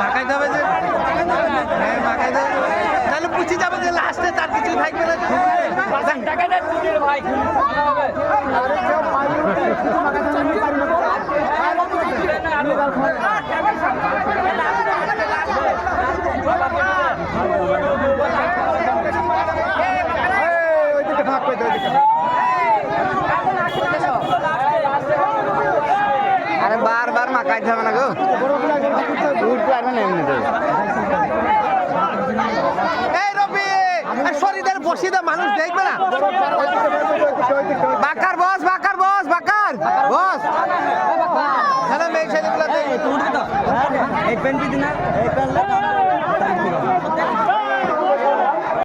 মাখাই যাবে যে মাখাই যাবে তাহলে পুষি যাবে যে লাস্টে তার কিছু থাকবে না ভাই আরে বারবার মাখাইতে হবে না গো উঠতে পারবে না এমনিতে এই রবি শরীরের বসি দা মানুষ দেখবে না বাকার বস বাকার বস বাকার বস হ্যালো মেয়ে ছেলেগুলো দেখ এই পেন দিদি না এই পেন